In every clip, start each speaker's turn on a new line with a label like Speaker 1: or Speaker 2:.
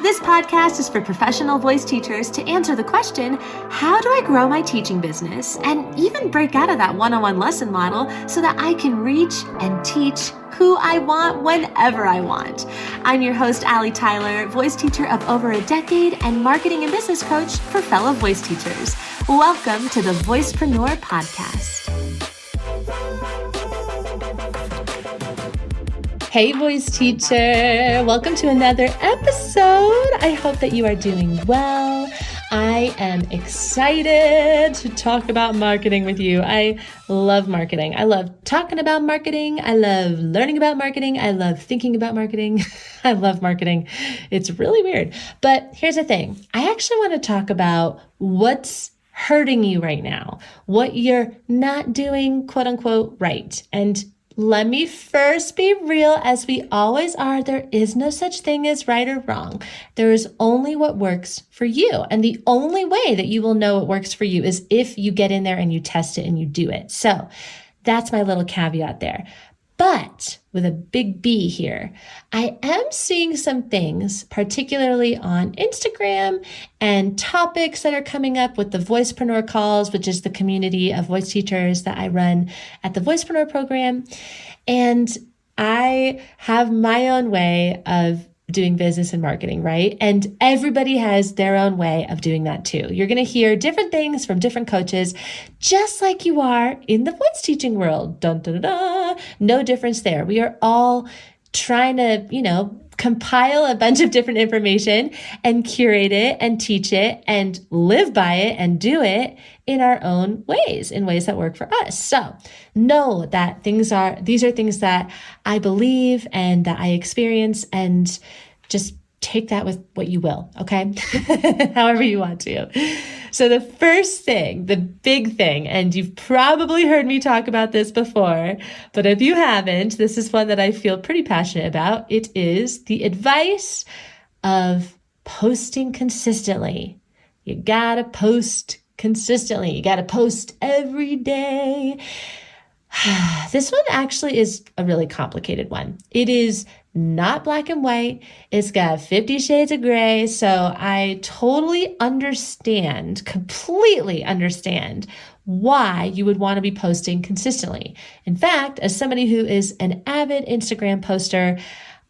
Speaker 1: This podcast is for professional voice teachers to answer the question, how do I grow my teaching business and even break out of that one-on-one lesson model so that I can reach and teach who I want whenever I want. I'm your host, Allie Tyler, voice teacher of over a decade and marketing and business coach for fellow voice teachers. Welcome to the Voicepreneur Podcast. Hey, voice teacher. Welcome to another episode. I hope that you are doing well. I am excited to talk about marketing with you. I love marketing. I love talking about marketing. I love learning about marketing. I love thinking about marketing. I love marketing. It's really weird. But here's the thing. I actually want to talk about what's hurting you right now, what you're not doing, quote unquote, right. And let me first be real, as we always are. There is no such thing as right or wrong. There is only what works for you. And the only way that you will know what works for you is if you get in there and you test it and you do it. So that's my little caveat there. But with a big B here, I am seeing some things, particularly on Instagram and topics that are coming up with the Voicepreneur calls, which is the community of voice teachers that I run at the Voicepreneur program. And I have my own way of doing business and marketing, right? And everybody has their own way of doing that too. You're going to hear different things from different coaches, just like you are in the voice teaching world. Dun, dun, dun, dun. No difference there. We are all trying to, compile a bunch of different information and curate it and teach it and live by it and do it in our own ways, in ways that work for us. So know that these are things that I believe and that I experience, and just take that with what you will, okay? However you want to. So the first thing, the big thing, and you've probably heard me talk about this before, but if you haven't, this is one that I feel pretty passionate about. It is the advice of posting consistently. You gotta post consistently. You gotta post every day. This one actually is a really complicated one. It is not black and white. It's got 50 shades of gray. So I totally completely understand why you would want to be posting consistently. In fact, as somebody who is an avid Instagram poster,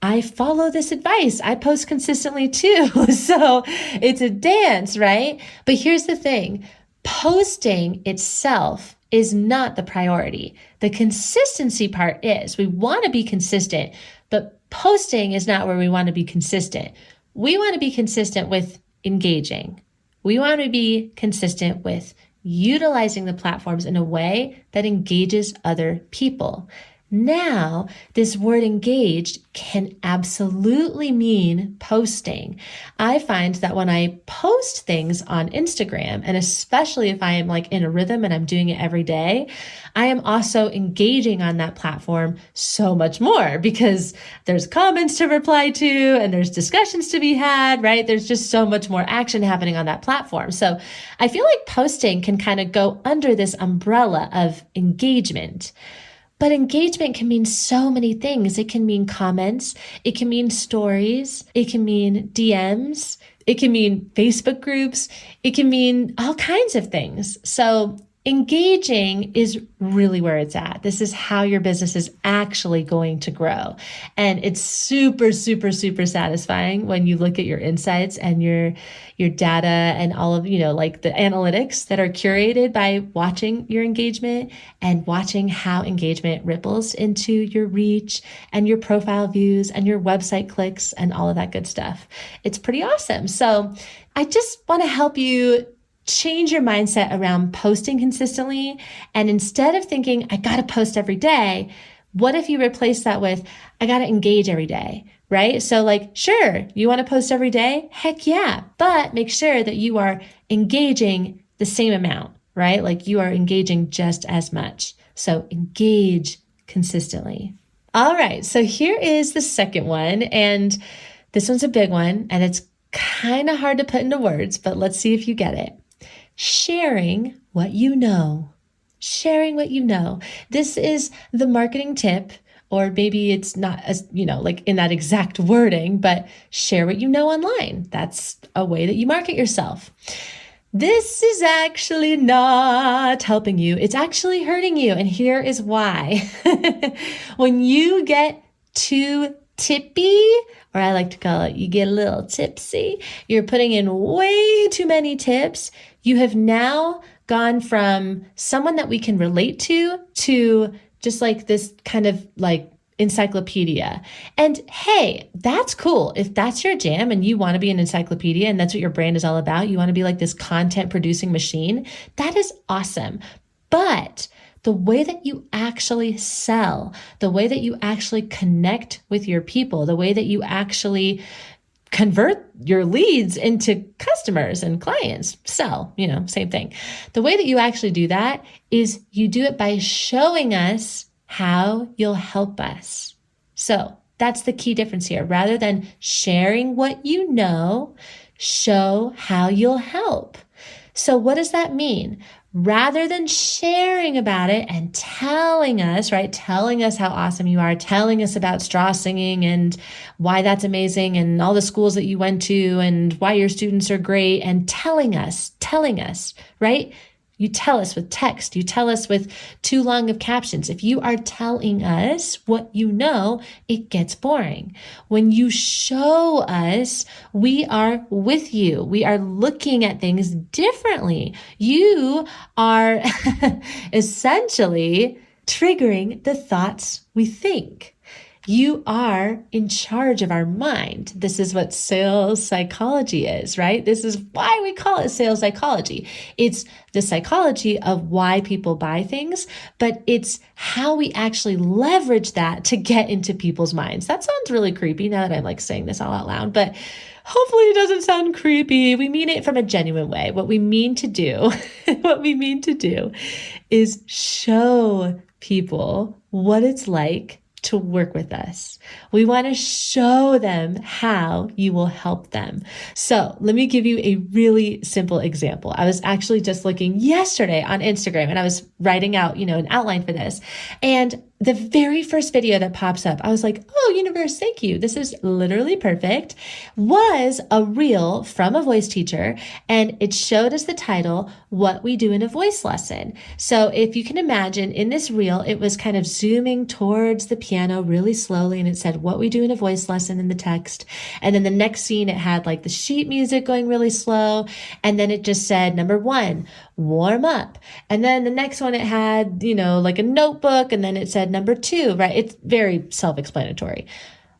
Speaker 1: I follow this advice. I post consistently too. So it's a dance, right? But here's the thing. Posting itself is not the priority. The consistency part is. We want to be consistent, but posting is not where we want to be consistent. We want to be consistent with engaging. We want to be consistent with utilizing the platforms in a way that engages other people. Now, this word engaged can absolutely mean posting. I find that when I post things on Instagram, and especially if I am like in a rhythm and I'm doing it every day, I am also engaging on that platform so much more because there's comments to reply to and there's discussions to be had, right? There's just so much more action happening on that platform. So I feel like posting can kind of go under this umbrella of engagement. But engagement can mean so many things. It can mean comments. It can mean stories. It can mean DMs. It can mean Facebook groups. It can mean all kinds of things. So engaging is really where it's at. This is how your business is actually going to grow. And it's super, super, super satisfying when you look at your insights and your data and all of, like the analytics that are curated by watching your engagement and watching how engagement ripples into your reach and your profile views and your website clicks and all of that good stuff. It's pretty awesome. So I just want to help you change your mindset around posting consistently. And instead of thinking, I got to post every day, what if you replace that with, I got to engage every day, right? So sure, you want to post every day? Heck yeah. But make sure that you are engaging the same amount, right? Like you are engaging just as much. So engage consistently. All right. So here is the second one. And this one's a big one and it's kind of hard to put into words, but let's see if you get it. Sharing what you know. Sharing what you know. This is the marketing tip Or maybe it's not as, like in that exact wording, but share what you know online. That's a way that you market yourself. This is actually not helping you. It's actually hurting you. And here is why. When you get too tippy, or I like to call it, you get a little tipsy, you're putting in way too many tips. You have now gone from someone that we can relate to just like this kind of like encyclopedia. And hey, that's cool. If that's your jam and you want to be an encyclopedia and that's what your brand is all about, you want to be like this content producing machine, that is awesome. But the way that you actually sell, the way that you actually connect with your people, the way that you actually convert your leads into customers and clients, sell, same thing. The way that you actually do that is you do it by showing us how you'll help us. So that's the key difference here. Rather than sharing what you know, show how you'll help. So what does that mean? Rather than sharing about it and telling us, right? Telling us how awesome you are, telling us about straw singing and why that's amazing and all the schools that you went to and why your students are great, and telling us, right? You tell us with text. You tell us with too long of captions. If you are telling us what you know, it gets boring. When you show us, we are with you. We are looking at things differently. You are essentially triggering the thoughts we think. You are in charge of our mind. This is what sales psychology is, right? This is why we call it sales psychology. It's the psychology of why people buy things, but it's how we actually leverage that to get into people's minds. That sounds really creepy now that I'm like saying this all out loud, but hopefully it doesn't sound creepy. We mean it from a genuine way. What we mean to do is show people what it's like to work with us. We want to show them how you will help them. So let me give you a really simple example. I was actually just looking yesterday on Instagram and I was writing out, an outline for this. And the very first video that pops up, I was like, oh, universe, thank you. This is literally perfect. Was a reel from a voice teacher, and it showed us the title, What We Do in a Voice Lesson. So if you can imagine in this reel, it was kind of zooming towards the piano really slowly, and it said, What We Do in a Voice Lesson in the text. And then the next scene, it had like the sheet music going really slow. And then it just said, number 1, warm up. And then the next one, it had, like a notebook, and then it said number 2, right? It's very self-explanatory.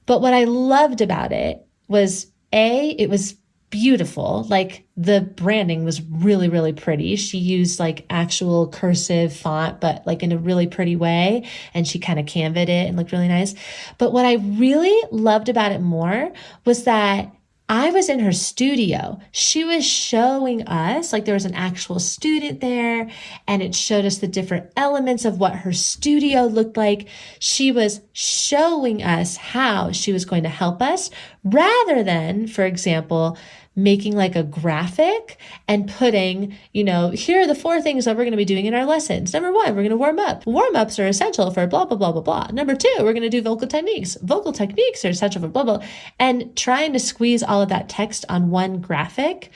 Speaker 1: But what I loved about it was it was beautiful. Like the branding was really, really pretty. She used like actual cursive font, but like in a really pretty way. And she kind of canvaed it and looked really nice. But what I really loved about it more was that I was in her studio. She was showing us, like there was an actual student there, and it showed us the different elements of what her studio looked like. She was showing us how she was going to help us rather than, for example, making like a graphic and putting, here are the 4 things that we're going to be doing in our lessons. Number 1, we're going to warm up. Warm-ups are essential for blah, blah, blah, blah, blah. Number 2, we're going to do vocal techniques. Vocal techniques are essential for blah, blah. And trying to squeeze all of that text on one graphic,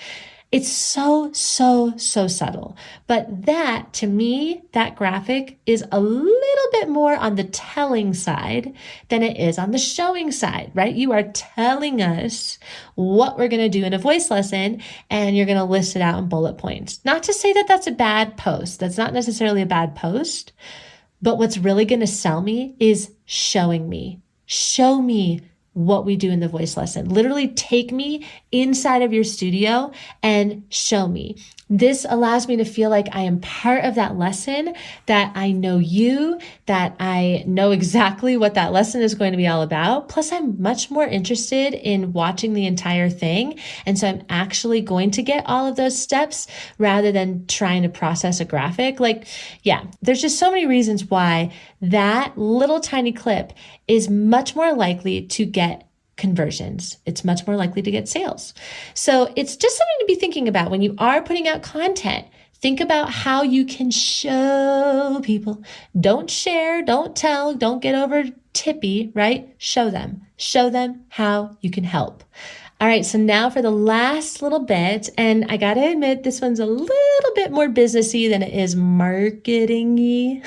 Speaker 1: it's so subtle. But that, to me, that graphic is a little bit more on the telling side than it is on the showing side, right? You are telling us what we're going to do in a voice lesson, and you're going to list it out in bullet points. Not to say that that's a bad post. That's not necessarily a bad post. But what's really going to sell me is showing me. Show me what we do in the voice lesson. Literally take me inside of your studio and show me. This allows me to feel like I am part of that lesson, that I know you, that I know exactly what that lesson is going to be all about. Plus, I'm much more interested in watching the entire thing. And so I'm actually going to get all of those steps rather than trying to process a graphic. There's just so many reasons why that little tiny clip is much more likely to get conversions. It's much more likely to get sales. So it's just something to be thinking about when you are putting out content. Think about how you can show people. Don't share, don't tell, don't get over tippy, right? Show them how you can help. All right, so now for the last little bit, and I gotta admit, this one's a little bit more businessy than it is marketing-y,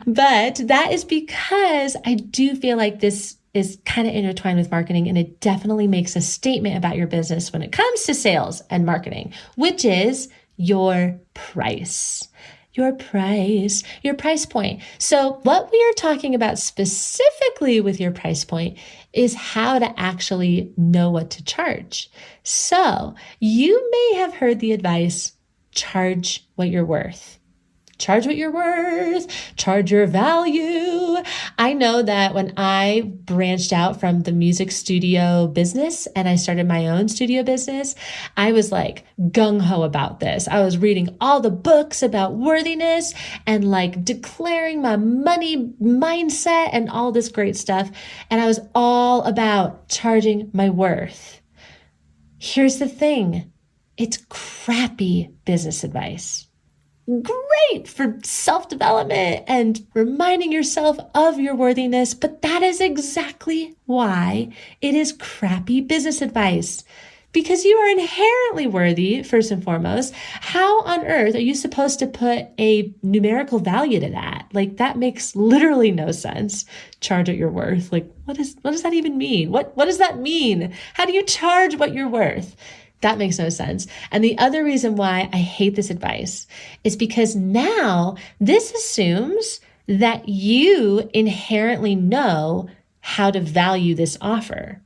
Speaker 1: but that is because I do feel like this is kind of intertwined with marketing, and it definitely makes a statement about your business when it comes to sales and marketing, which is your price. Your price point. So what we are talking about specifically with your price point is how to actually know what to charge. So you may have heard the advice, charge what you're worth. Charge what you're worth, charge your value. I know that when I branched out from the music studio business and I started my own studio business, I was like gung-ho about this. I was reading all the books about worthiness and like declaring my money mindset and all this great stuff. And I was all about charging my worth. Here's the thing. It's crappy business advice. Great for self-development and reminding yourself of your worthiness, but that is exactly why it is crappy business advice. Because you are inherently worthy, first and foremost. How on earth are you supposed to put a numerical value to that? Like, that makes literally no sense. Charge what you're worth. Like, what does that even mean? What does that mean? How do you charge what you're worth? That makes no sense. And the other reason why I hate this advice is because now this assumes that you inherently know how to value this offer.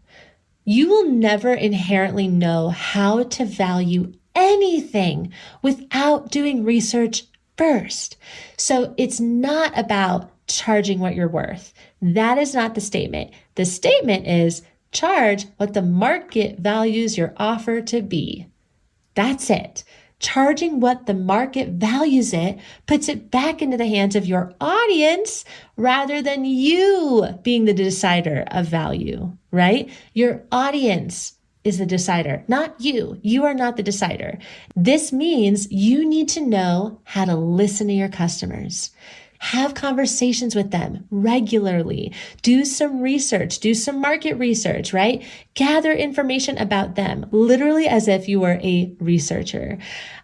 Speaker 1: You will never inherently know how to value anything without doing research first. So it's not about charging what you're worth. That is not the statement. The statement is, charge what the market values your offer to be. That's it. Charging what the market values it puts it back into the hands of your audience rather than you being the decider of value, right? Your audience is the decider, not you. You are not the decider. This means you need to know how to listen to your customers. Have conversations with them regularly. Do some research, do some market research, right? Gather information about them, literally as if you were a researcher.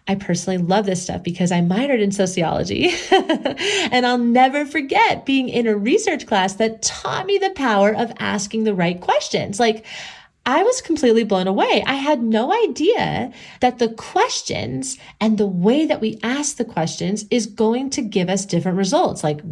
Speaker 1: I personally love this stuff because I minored in sociology and I'll never forget being in a research class that taught me the power of asking the right questions. Like, I was completely blown away. I had no idea that the questions and the way that we ask the questions is going to give us different results. Like,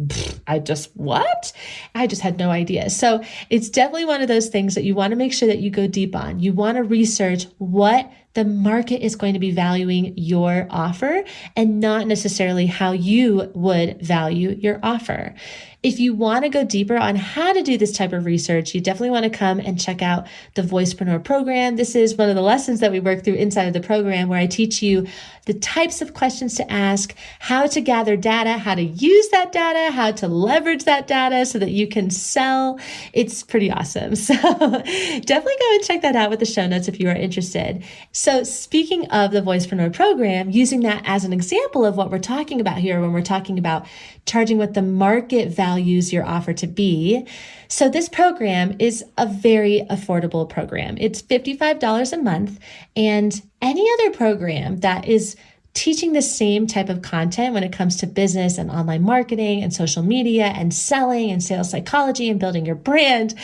Speaker 1: I just had no idea. So it's definitely one of those things that you want to make sure that you go deep on. You want to research what the market is going to be valuing your offer and not necessarily how you would value your offer. If you want to go deeper on how to do this type of research, you definitely want to come and check out the Voicepreneur program. This is one of the lessons that we work through inside of the program where I teach you the types of questions to ask, how to gather data, how to use that data, how to leverage that data so that you can sell. It's pretty awesome. So definitely go and check that out with the show notes if you are interested. So speaking of the Voicepreneur program, using that as an example of what we're talking about here when we're talking about charging what the market values your offer to be. So this program is a very affordable program. It's $55 a month, and any other program that is teaching the same type of content when it comes to business and online marketing and social media and selling and sales psychology and building your brand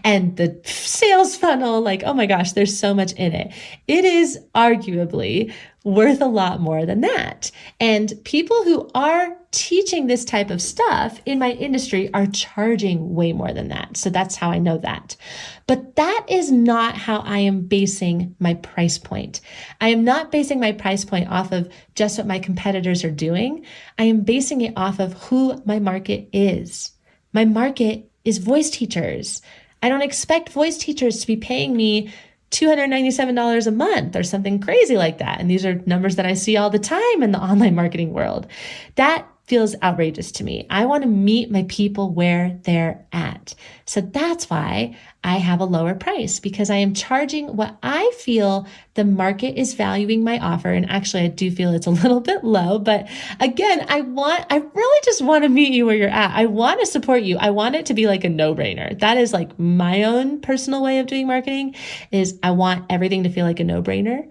Speaker 1: and the sales funnel, like, oh my gosh, there's so much in it. It is arguably worth a lot more than that. And people who are teaching this type of stuff in my industry are charging way more than that. So that's how I know that. But that is not how I am basing my price point. I am not basing my price point off of just what my competitors are doing. I am basing it off of who my market is. My market is voice teachers. I don't expect voice teachers to be paying me $297 a month or something crazy like that. And these are numbers that I see all the time in the online marketing world. That feels outrageous to me. I want to meet my people where they're at. So that's why I have a lower price, because I am charging what I feel the market is valuing my offer. And actually, I do feel it's a little bit low, but again, I really just want to meet you where you're at. I want to support you. I want it to be like a no-brainer. That is like my own personal way of doing marketing, is I want everything to feel like a no-brainer.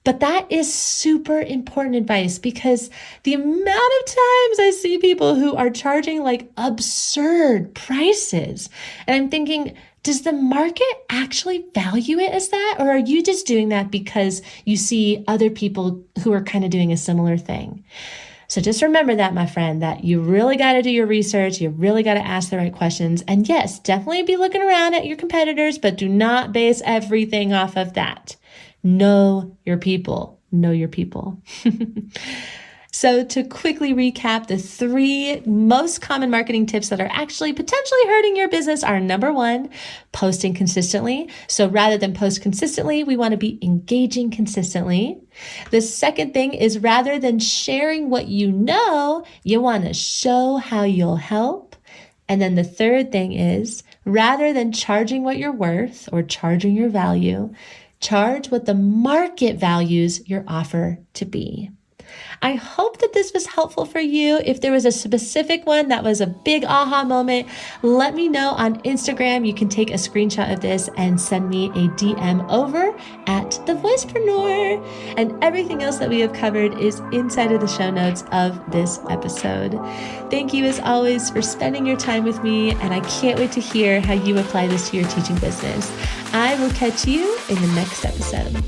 Speaker 1: But that is super important advice, because the amount of times I see people who are charging like absurd prices, and I'm thinking, does the market actually value it as that? Or are you just doing that because you see other people who are kind of doing a similar thing? So just remember that, my friend, that you really got to do your research. You really got to ask the right questions. And yes, definitely be looking around at your competitors, but do not base everything off of that. Know your people. Know your people. So to quickly recap, the 3 most common marketing tips that are actually potentially hurting your business are: number 1, posting consistently. So rather than post consistently, we want to be engaging consistently. The second thing is, rather than sharing what you know, you want to show how you'll help. And then the third thing is, rather than charging what you're worth or charging your value, charge what the market values your offer to be. I hope that this was helpful for you. If there was a specific one that was a big aha moment, let me know on Instagram. You can take a screenshot of this and send me a DM over at the Voicepreneur. And everything else that we have covered is inside of the show notes of this episode. Thank you, as always, for spending your time with me, and I can't wait to hear how you apply this to your teaching business. I will catch you in the next episode.